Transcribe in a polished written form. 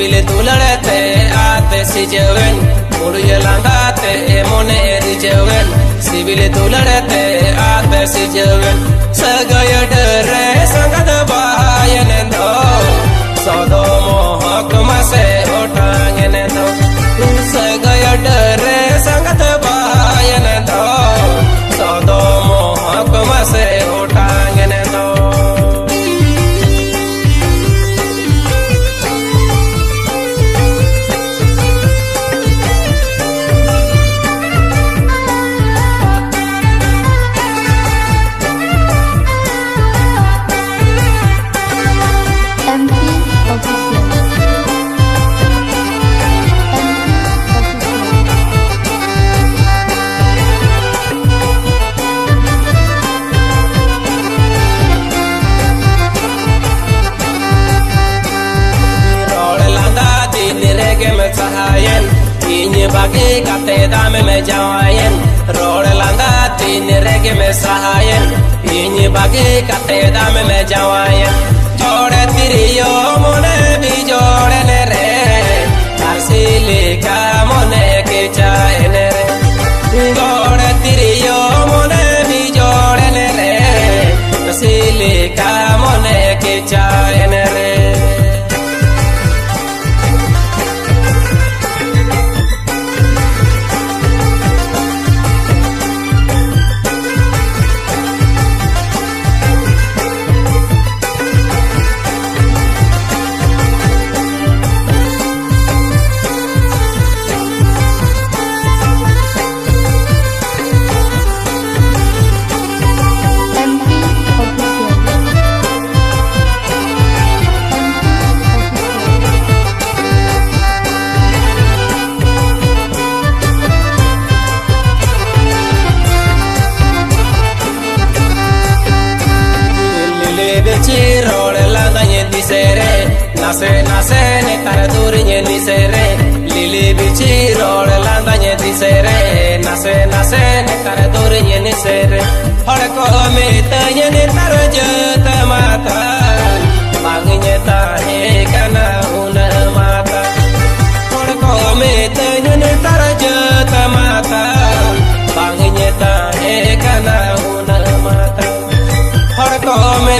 CIBIL तुलड़ते आते Schezwan मुड़े लांगाते मोने रिजवन सिविल तुलड़ते आते सिजवन सगय डरे संगद बायन दो सदो मोहक मसे ओटांगन दो सगय डरे संगद बायन दो सदो मोहक मसे ओटांगन दो बागे काते दाम में जावायन रोड लांदा तीन रेगे में सहायन इन बागे काते दाम में जावायन जोड़े तिरियो मोने भी जोड़े ने रे आरसीले का मोने के चाहे ने रे जोड़े तिरियो मोने भी जोड़े ने रे आरसीले का मोने के चाहे ने रे Nase ne taraduriñe ni sere lili bichi rod landañe di sere nase ne taraduriñe ni sere hodko me tañe ni tarje tamata mangiñe ta he kana una mata hodko me tañe ni tarje tamata mangiñe ta he kana una mata hodko me